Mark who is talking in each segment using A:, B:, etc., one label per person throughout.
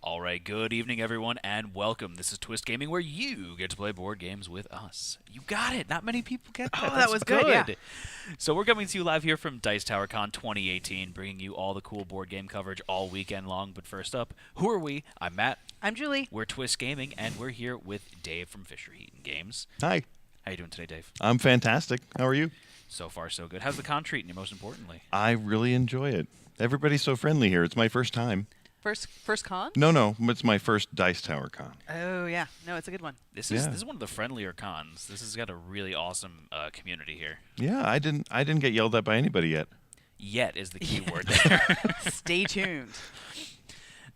A: All right, good evening, everyone, and welcome. This is Twist Gaming, where you get to play board games with us. You got it. Not many people get that.
B: Oh, that
A: That's
B: was good, yeah.
A: So we're coming to you live here from Dice Tower Con 2018, bringing you all the cool board game coverage all weekend long. But first up, who are we? I'm Matt.
B: I'm Julie.
A: We're Twist Gaming, and we're here with Dave from Fisher Heaton Games.
C: Hi.
A: How you doing today, Dave?
C: I'm fantastic. How are you?
A: So far, so good. How's the con treating you, most importantly?
C: I really enjoy it. Everybody's so friendly here. It's my first time.
B: First con?
C: No, it's my first Dice Tower Con.
B: Oh yeah, no, it's a good one.
A: This is one of the friendlier cons. This has got a really awesome community here.
C: Yeah, I didn't get yelled at by anybody yet.
A: Yet is the key word there.
B: Stay tuned.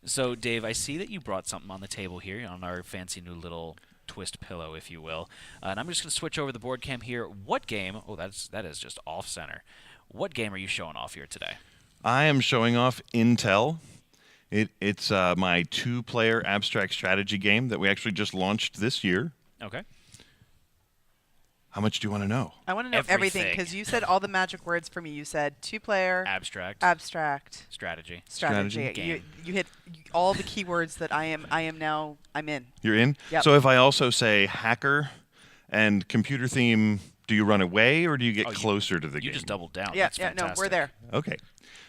A: So, Dave, I see that you brought something on the table here on our fancy new little twist pillow, if you will. And I'm just going to switch over the board cam here. What game? Oh, that is just off center. What game are you showing off here today?
C: I am showing off Intelle. It's my two-player abstract strategy game that we actually just launched this year.
A: Okay.
C: How much do you want to know?
B: I want to know everything because you said all the magic words for me. You said two-player,
A: abstract, strategy.
B: Game. You hit all the keywords that I'm in.
C: You're in?
B: Yep.
C: So if I also say hacker and computer theme, do you run away or do you get closer to the game?
A: You just doubled down.
B: Yeah,
A: That's fantastic.
B: no, we're there.
C: Okay.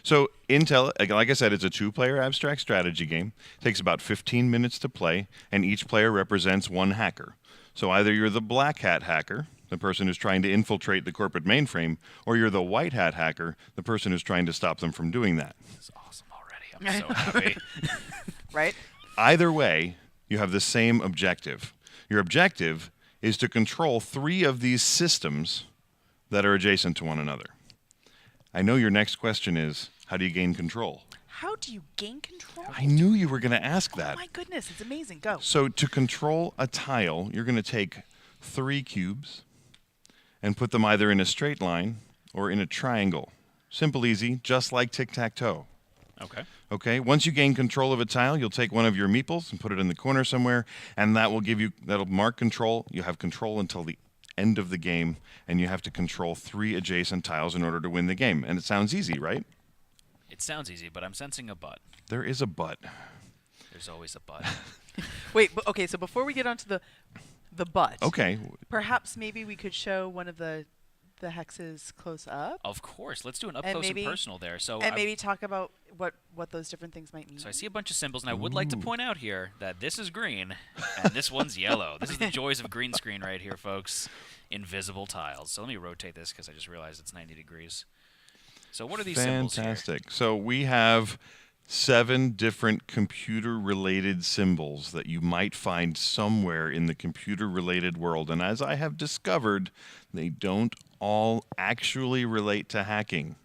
C: So Intelle, like I said, it's a two-player abstract strategy game. It takes about 15 minutes to play, and each player represents one hacker. So either you're the black hat hacker, the person who's trying to infiltrate the corporate mainframe, or you're the white hat hacker, the person who's trying to stop them from doing that.
A: This is awesome already. I'm so happy.
B: Right?
C: Either way, you have the same objective. Your objective is to control 3 of these systems that are adjacent to one another. I know your next question is, how do you gain control?
B: How do you gain control?
C: I knew you were going to ask that.
B: Oh my goodness, it's amazing. Go.
C: So to control a tile, you're going to take 3 cubes and put them either in a straight line or in a triangle. Simple, easy, just like tic-tac-toe.
A: Okay.
C: Okay, once you gain control of a tile, you'll take one of your meeples and put it in the corner somewhere, and that'll mark control. You have control until the end of the game, and you have to control 3 adjacent tiles in order to win the game. And it sounds easy, right?
A: It sounds easy, but I'm sensing a but.
C: There is a but.
A: There's always a but.
B: Wait, okay, so before we get onto the but,
C: Okay.
B: perhaps maybe we could show one of the hexes close up.
A: Of course. Let's do an up-close and personal there. So
B: maybe talk about what those different things might mean.
A: So I see a bunch of symbols, and I would like to point out here that this is green, and this one's yellow. This is the joys of green screen right here, folks. Invisible tiles. So let me rotate this because I just realized it's 90 degrees. So what are these symbols here?
C: Fantastic. So we have 7 different computer-related symbols that you might find somewhere in the computer-related world. And as I have discovered, they don't all actually relate to hacking.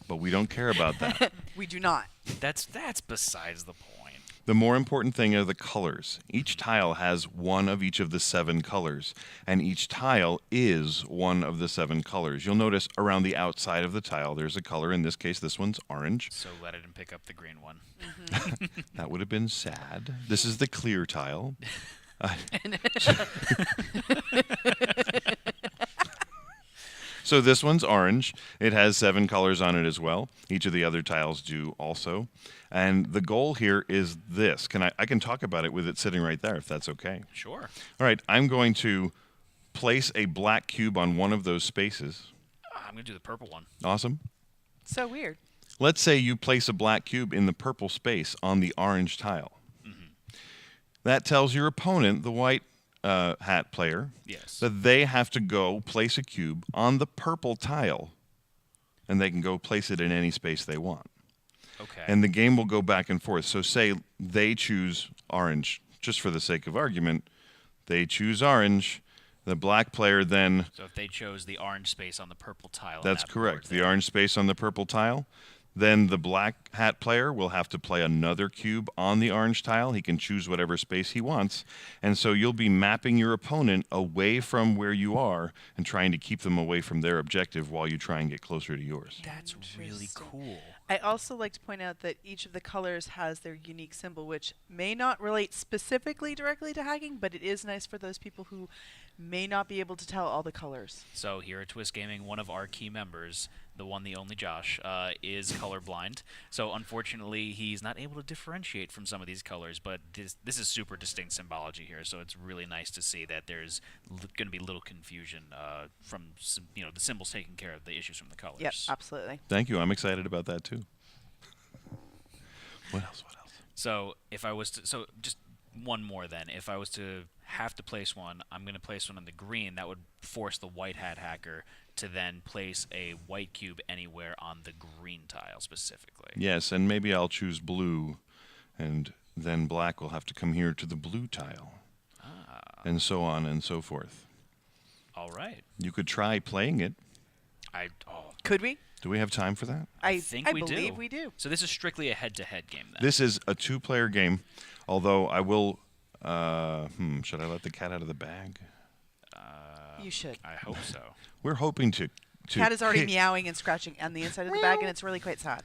C: But we don't care about that.
B: We do not.
A: That's besides the point.
C: The more important thing are the colors. Each tile has one of each of the 7 colors, and each tile is one of the 7 colors. You'll notice around the outside of the tile there's a color. In this case, this one's orange.
A: So let it pick up the green one.
B: Mm-hmm.
C: That would have been sad. This is the clear tile. So this one's orange. It has 7 colors on it as well. Each of the other tiles do also. And the goal here is this. I can talk about it with it sitting right there if that's okay.
A: Sure.
C: All right, I'm going to place a black cube on one of those spaces.
A: I'm going to do the purple one.
C: Awesome.
B: So weird.
C: Let's say you place a black cube in the purple space on the orange tile. Mm-hmm. That tells your opponent, the white hat player, that they have to go place a cube on the purple tile, and they can go place it in any space they want.
A: Okay.
C: And the game will go back and forth. So say they choose orange, just for the sake of argument. They choose orange. The black player then...
A: So if they chose the orange space on the purple tile...
C: That's correct. The orange space on the purple tile. Then the black hat player will have to play another cube on the orange tile. He can choose whatever space he wants. And so you'll be mapping your opponent away from where you are and trying to keep them away from their objective while you try and get closer to yours.
A: That's really cool.
B: I also like to point out that each of the colors has their unique symbol, which may not relate specifically directly to hacking, but it is nice for those people who may not be able to tell all the colors.
A: So here at Twist Gaming, one of our key members the one, the only Josh, is colorblind. So unfortunately, he's not able to differentiate from some of these colors. But this is super distinct symbology here, so it's really nice to see that there's going to be little confusion from the symbols taking care of the issues from the colors.
B: Yep, absolutely.
C: Thank you. I'm excited about that too. What else? What else?
A: So if I was to, so just one more then. If I was to have to place one, I'm going to place one on the green. That would force the white hat hacker to then place a white cube anywhere on the green tile specifically.
C: Yes, and maybe I'll choose blue, and then black will have to come here to the blue tile, and so on and so forth.
A: All right.
C: You could try playing it.
B: Could we?
C: Do we have time for that?
A: I think we
B: believe
A: do.
B: we do.
A: So this is strictly a head-to-head game then.
C: This is a two-player game, although I will... should I let the cat out of the bag?
B: You should.
A: I hope so.
C: We're hoping to
B: Cat is already
C: kick-
B: meowing and scratching on the inside of the bag, and it's really quite sad.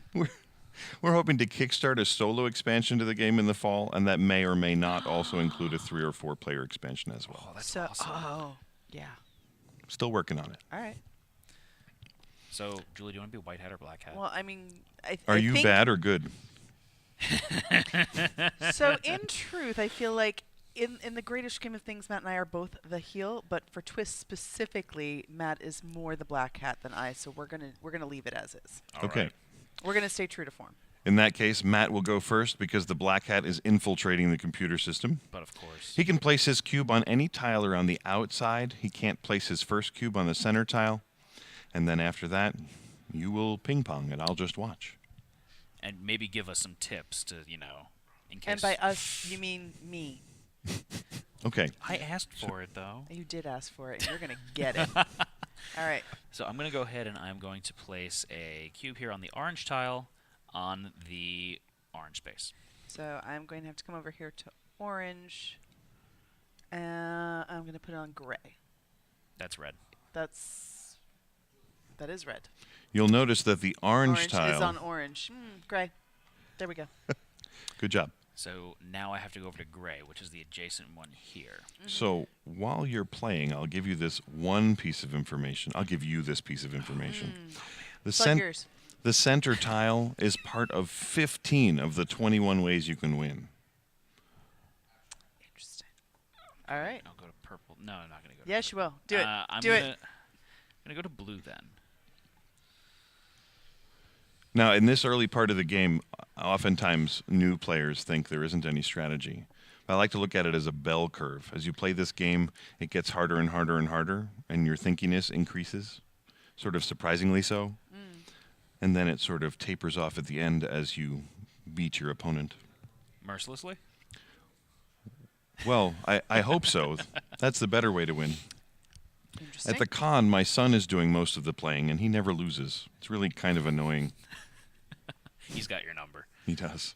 C: We're hoping to kickstart a solo expansion to the game in the fall, and that may or may not also include a 3 or 4 player expansion as well.
A: Oh, that's
B: So,
A: awesome.
B: yeah.
C: Still working on it.
B: All right.
A: So, Julie, do you want to be white hat or black hat?
B: Well, I mean,
C: Are
B: I
C: you
B: think,
C: bad or good?
B: So, in truth, I feel like in the greater scheme of things, Matt and I are both the heel, but for Twist specifically, Matt is more the black hat than I. So we're gonna leave it as is.
A: All
C: Okay.
A: right.
B: We're gonna stay true to form.
C: In that case, Matt will go first because the black hat is infiltrating the computer system.
A: But of course.
C: He can place his cube on any tile around the outside. He can't place his first cube on the center tile. And then after that, you will ping pong and I'll just watch.
A: And maybe give us some tips to, in case.
B: And by us, you mean me.
C: Okay.
A: I asked for it, though.
B: You did ask for it, and you're gonna get it. All right.
A: So I'm going to go ahead and I'm going to place a cube here on the orange tile on the orange space.
B: So I'm going to have to come over here to orange. I'm going to put it on gray.
A: That's red.
B: That is red.
C: You'll notice that the orange tile...
B: is on orange. Gray. There we go.
C: Good job.
A: So now I have to go over to gray, which is the adjacent one here.
C: So while you're playing, I'll give you this one piece of information. I'll give you this piece of information.
B: Plug yours.
C: The center tile is part of 15 of the 21 ways you can win.
B: Interesting. All right.
A: I'll go to purple. No, I'm not going to go to
B: Yes, you will. Do it.
A: I'm
B: Do
A: gonna,
B: it.
A: I'm going to go to blue then.
C: Now, in this early part of the game, oftentimes new players think there isn't any strategy. I like to look at it as a bell curve. As you play this game, it gets harder and harder and harder, and your thinkiness increases, sort of surprisingly so. And then it sort of tapers off at the end as you beat your opponent.
A: Mercilessly?
C: Well, I hope so. That's the better way to win.
B: Interesting.
C: At the con, my son is doing most of the playing, and he never loses. It's really kind of annoying.
A: He's got your number.
C: He does.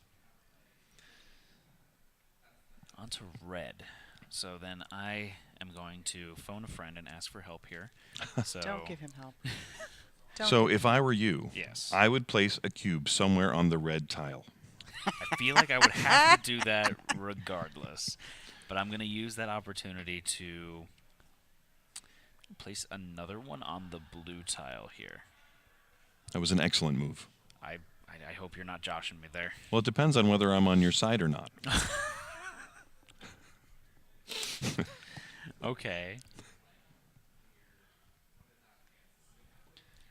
A: On to red. So then I am going to phone a friend and ask for help here. So
B: Don't give him help.
C: So if I were you,
A: Yes.
C: I would place a cube somewhere on the red tile.
A: I feel like I would have to do that regardless. But I'm going to use that opportunity to place another one on the blue tile here.
C: That was an excellent move.
A: I hope you're not joshing me there.
C: Well, it depends on whether I'm on your side or not.
A: Okay.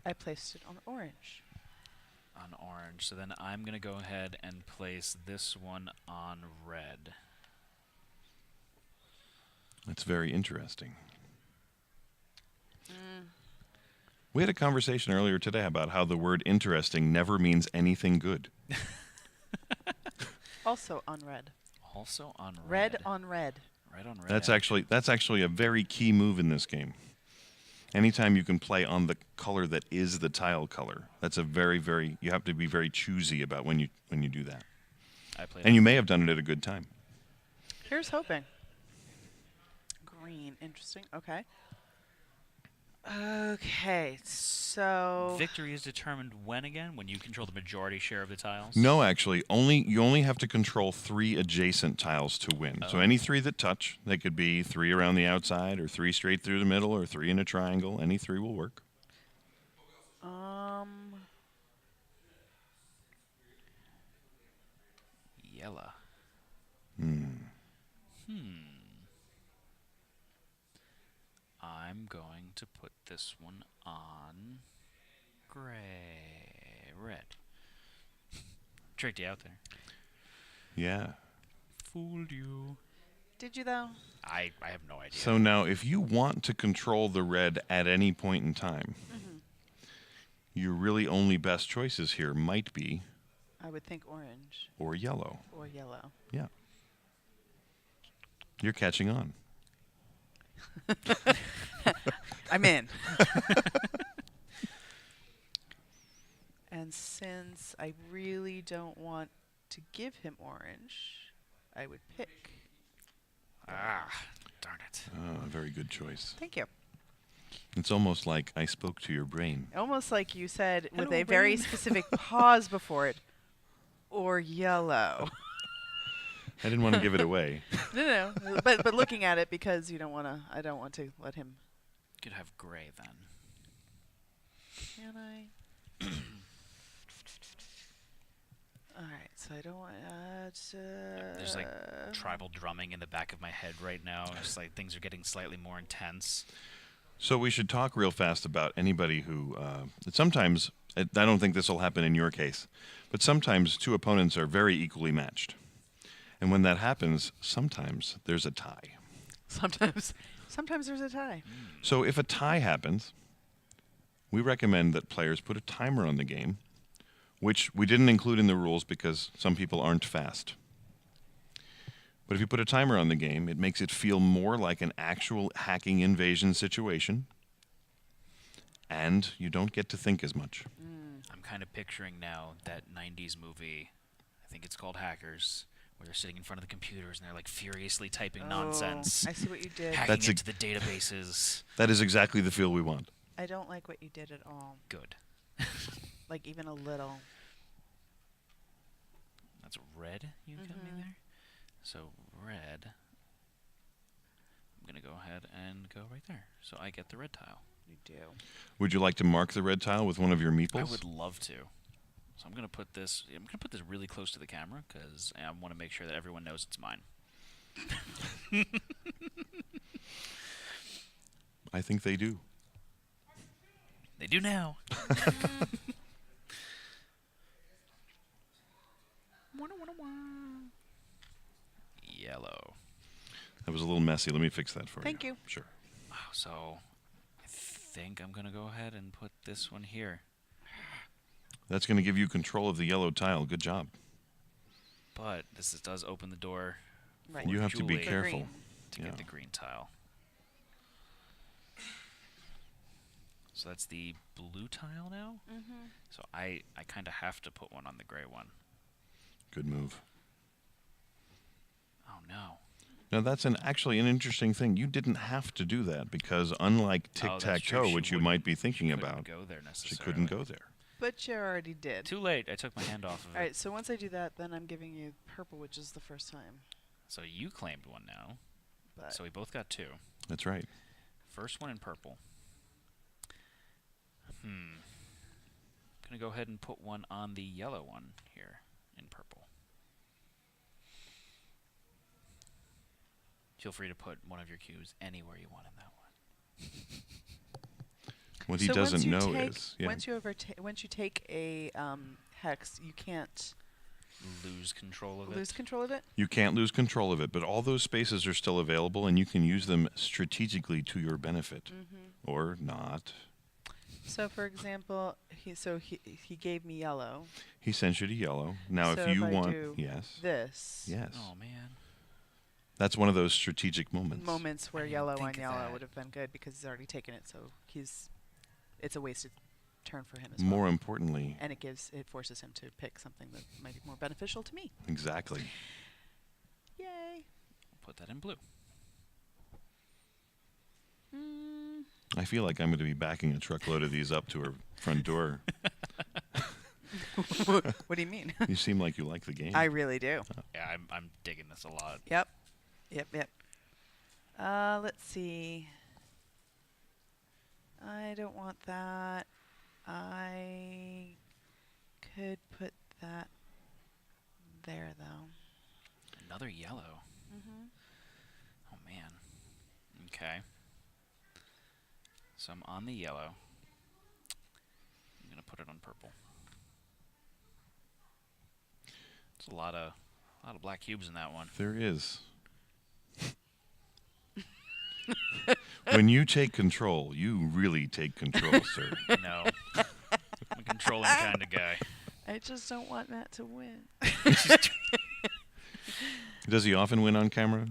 B: I placed it on orange.
A: On orange. So then I'm going to go ahead and place this one on red.
C: That's very interesting. We had a conversation earlier today about how the word interesting never means anything good.
B: Also on red.
A: Also on
B: Red
A: red.
B: on red.
A: Red on red.
C: That's actually a very key move in this game. Anytime you can play on the color that is the tile color, that's a very, you have to be very choosy about when you do that.
A: I played
C: And you may have done it at a good time.
B: Here's hoping. Green. Interesting. Okay. Okay. So.
A: Victory is determined when again? When you control the majority share of the tiles?
C: No, actually, you only have to control 3 adjacent tiles to win. So any 3 that touch, they could be 3 around the outside, or 3 straight through the middle, or 3 in a triangle. Any 3 will work.
A: yellow. I'm going to put this one on red. Tricked you out there.
C: Yeah.
A: Fooled you.
B: Did you though?
A: I have no idea.
C: So now, if you want to control the red at any point in time, your really only best choices here might be
B: I would think orange
C: or yellow.
B: or yellow.
C: Yeah. You're catching on.
B: I'm in. And since I really don't want to give him orange, I would pick.
A: Ah, darn it.
C: Very good choice.
B: Thank you.
C: It's almost like I spoke to your brain.
B: Almost like you said with
A: Hello,
B: a very
A: brain.
B: specific pause before it, or yellow.
C: I didn't want to give it away.
B: No, but looking at it because you don't want to. I don't want to let him.
A: Could have gray then.
B: Can I? All right, so I don't want.
A: There's like tribal drumming in the back of my head right now. It's like things are getting slightly more intense.
C: So we should talk real fast about anybody who, sometimes, I don't think this will happen in your case, but sometimes two opponents are very equally matched. And when that happens, sometimes there's a tie.
B: Sometimes there's a tie.
C: So if a tie happens, we recommend that players put a timer on the game, which we didn't include in the rules because some people aren't fast. But if you put a timer on the game, it makes it feel more like an actual hacking invasion situation, and you don't get to think as much.
A: I'm kind of picturing now that 90s movie, I think it's called Hackers, where they're sitting in front of the computers and they're like furiously typing nonsense,
B: I see what you did.
A: hacking
C: That's
A: into the databases.
C: That is exactly the feel we want.
B: I don't like what you did at all.
A: Good.
B: Like even a little.
A: That's red you got me there? So red, I'm going to go ahead and go right there. So I get the red tile.
B: You do.
C: Would you like to mark the red tile with one of your meeples?
A: I would love to. So I'm going to put this really close to the camera because I want to make sure that everyone knows it's mine.
C: I think they do.
A: They do now. Yellow.
C: That was a little messy. Let me fix that for
B: Thank you.
C: Sure.
A: Wow, so I think I'm going to go ahead and put this one here.
C: That's going to give you control of the yellow tile. Good job.
A: But does open the door
B: Right.
A: for
C: You have to be
A: Julie
C: careful.
B: green.
A: to get the green tile. So that's the blue tile now? So I kind of have to put one on the gray one.
C: Good move.
A: Oh, no.
C: Now, that's actually an interesting thing. You didn't have to do that because unlike
A: Oh, that's
C: tic-tac-toe,
A: true. She
C: which you
A: wouldn't-
C: might be thinking
A: she couldn't
C: about,
A: go there
C: she
A: necessarily.
C: couldn't go there.
B: But you already did.
A: Too late. I took my hand off of it.
B: All right, so once I do that, then I'm giving you purple, which is the first time.
A: So you claimed one now.
B: But
A: So we both got two.
C: That's right.
A: First one in purple. I'm going to go ahead and put one on the yellow one here in purple. Feel free to put one of your cubes anywhere you want in that one.
C: What he
B: so
C: doesn't
B: once you
C: know
B: take,
C: is,
B: once you take a hex, you can't
A: Lose control of
B: lose
A: it.
B: control of it.
C: you can't lose control of it, but all those spaces are still available, and you can use them strategically to your benefit, or not.
B: So, for example, he gave me yellow.
C: He sent you to yellow. Now,
B: So
C: if you
B: I
C: want,
B: do
C: yes,
B: this
C: yes,
A: Oh, man.
C: that's one of those strategic moments.
B: moments where
A: I didn't
B: yellow
A: think
B: on
A: of
B: yellow
A: that.
B: would have been good because he's already taken it. So it's a wasted turn for him as
C: More
B: well.
C: importantly,
B: And it forces him to pick something that might be more beneficial to me.
C: exactly.
B: Yay!
A: Put that in blue.
C: I feel like I'm going to be backing a truckload of these up to her front door.
B: What do you mean?
C: You seem like you like the game.
B: I really do.
A: Yeah, I'm digging this a lot.
B: Yep. Let's see. I don't want that. I could put that there, though.
A: another yellow. Oh, man. Okay. So I'm on the yellow. I'm going to put it on purple. There's a lot of black cubes in that one.
C: There is. When you take control, you really take control, sir.
A: No. I'm a controlling kind of guy.
B: I just don't want Matt to win.
C: Does he often win on camera?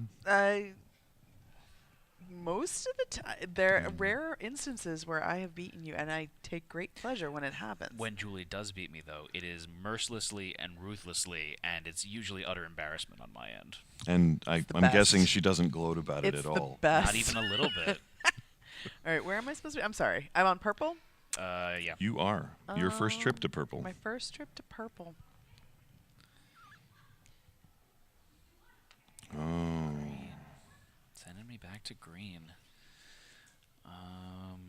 B: Most of the time, there are rare instances where I have beaten you, and I take great pleasure when it happens.
A: When Julie does beat me, though, it is mercilessly and ruthlessly, and it's usually utter embarrassment on my end.
C: And
B: the
C: I'm
B: best.
C: guessing she doesn't gloat about it
B: It's
C: at
B: the
C: all.
B: best.
A: Not even a little bit.
B: All right, where am I supposed to be? I'm sorry. I'm on purple?
A: Yeah.
C: You are. Your first trip to purple.
B: My first trip to purple.
C: Oh.
A: Sending me back to green. I'll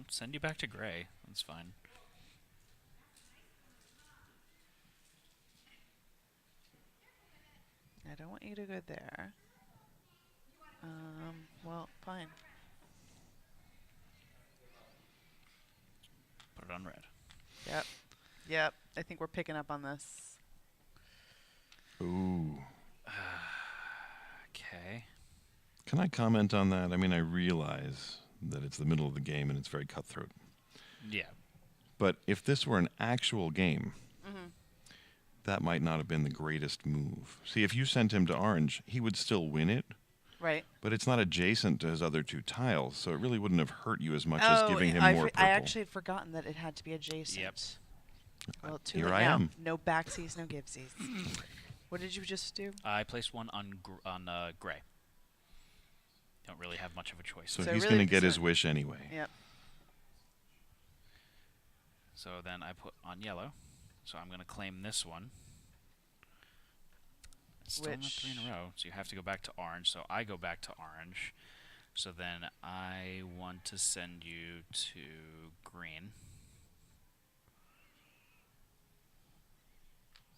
A: send you back to gray. That's fine.
B: I don't want you to go there. Well, fine.
A: Put it on red.
B: Yep. Yep. I think we're picking up on this.
C: Ooh.
A: Okay.
C: Can I comment on that? I mean, I realize that it's the middle of the game and it's very cutthroat.
A: Yeah.
C: But if this were an actual game, that might not have been the greatest move. See, if you sent him to orange, he would still win it,
B: Right.
C: but it's not adjacent to his other two tiles, so it really wouldn't have hurt you as much as giving him more purple.
B: I actually had forgotten that it had to be adjacent.
A: Yep.
B: Well, too
C: Here
B: late
C: I
B: now.
C: am.
B: No backsies, no givesies. What did you just do?
A: I placed one on gray. Don't really have much of a choice.
C: So
B: So
C: he's
B: really
C: going to get his
B: concerned.
C: wish anyway.
B: Yep.
A: So then I put on yellow. So I'm going to claim this one. It's still not 3 in a row, so you have to go back to orange. So I go back to orange. So then I want to send you to green.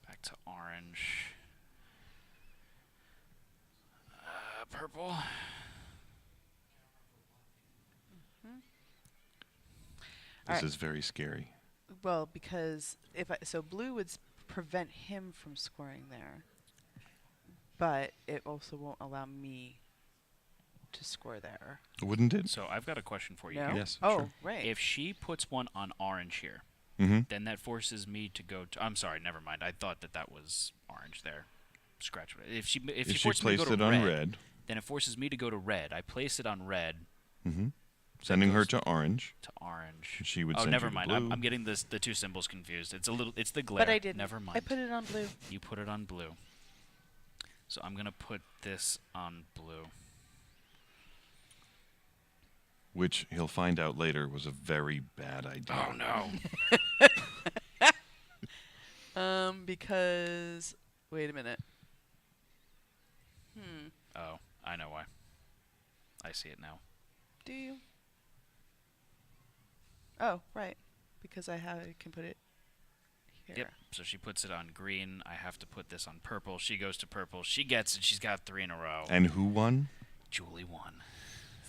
A: Back to orange. Purple.
C: This
B: Alright.
C: is very scary.
B: Well, because so blue would prevent him from scoring there, but it also won't allow me to score there.
C: Wouldn't it?
A: So I've got a question for you
B: No.
A: here.
C: Yes,
B: Oh,
C: sure.
B: right.
A: If she puts one on orange here,
C: Mm-hmm.
A: then that forces me to go to. I'm sorry, never mind. I thought that was orange there. Scratch it. If she
C: If
A: she
C: she
A: forces me to
C: placed
A: go
C: it
A: to
C: on
A: red,
C: red,
A: then it forces me to go to red. I place it on red
C: mm-hmm. Sending her
A: goes
C: to orange,
A: to orange.
C: she would
A: Oh,
C: send
A: never
C: you to
A: mind.
C: blue.
A: I'm getting the two symbols confused. It's the glare.
B: But I didn't.
A: Never mind.
B: I put it on blue.
A: You put it on blue. So I'm gonna put this on blue.
C: which he'll find out later was a very bad idea.
A: Oh no.
B: Because wait a minute.
A: Oh, I know why. I see it now.
B: Do you? Oh, right. Because I can put it here.
A: Yep. So she puts it on green. I have to put this on purple. She goes to purple. She gets it. She's got 3 in a row.
C: And who won?
A: Julie won.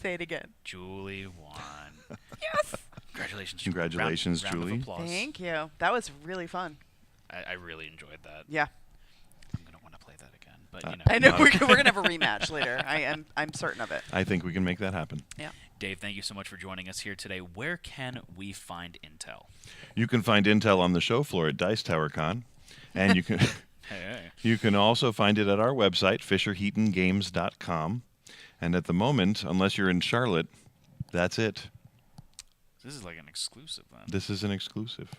B: Say it again.
A: Julie won.
B: Yes.
A: Congratulations.
C: Congratulations,
A: round
C: Julie.
A: Of applause.
B: Thank you. That was really fun.
A: I really enjoyed that.
B: Yeah.
A: I'm gonna want to play that again, but
B: I know
C: Not-
B: we're gonna have a rematch later. I'm certain of it.
C: I think we can make that happen.
B: Yeah.
A: Dave, thank you so much for joining us here today. Where can we find Intelle?
C: You can find Intelle on the show floor at Dice Tower Con, and you can
A: Hey.
C: you can also find it at our website, FisherHeatonGames.com. And at the moment, unless you're in Charlotte, that's it.
A: This is like an exclusive then.
C: This is an exclusive.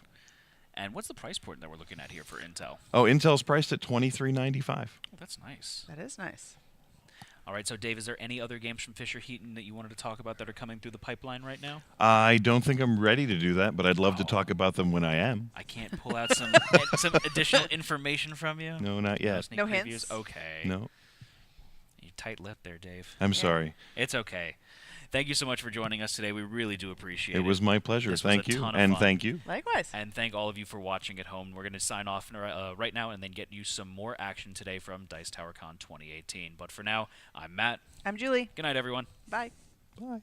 A: And what's the price point that we're looking at here for Intelle?
C: Oh, Intel's priced at $23.95.
A: Oh, that's nice.
B: That is nice.
A: All right, so Dave, is there any other games from Fisher Heaton that you wanted to talk about that are coming through the pipeline right now?
C: I don't think I'm ready to do that, but I'd love to
A: Oh.
C: talk about them when I am.
A: I can't pull out some some additional information from you.
C: No, not yet.
A: sneak
B: No
A: previews?
B: hints?
A: Okay.
C: No,
A: You tight-lipped there, Dave.
C: I'm
B: Yeah.
C: sorry.
A: It's okay. Thank you so much for joining us today. We really do appreciate it.
C: It was my pleasure.
A: This was
C: Thank
A: a
C: you.
A: ton of
C: And
A: fun.
C: thank you.
B: Likewise.
A: And thank all of you for watching at home. We're going to sign off right now and then get you some more action today from Dice Tower Con 2018. But for now, I'm Matt.
B: I'm Julie.
A: Good night, everyone.
B: Bye.
C: Bye.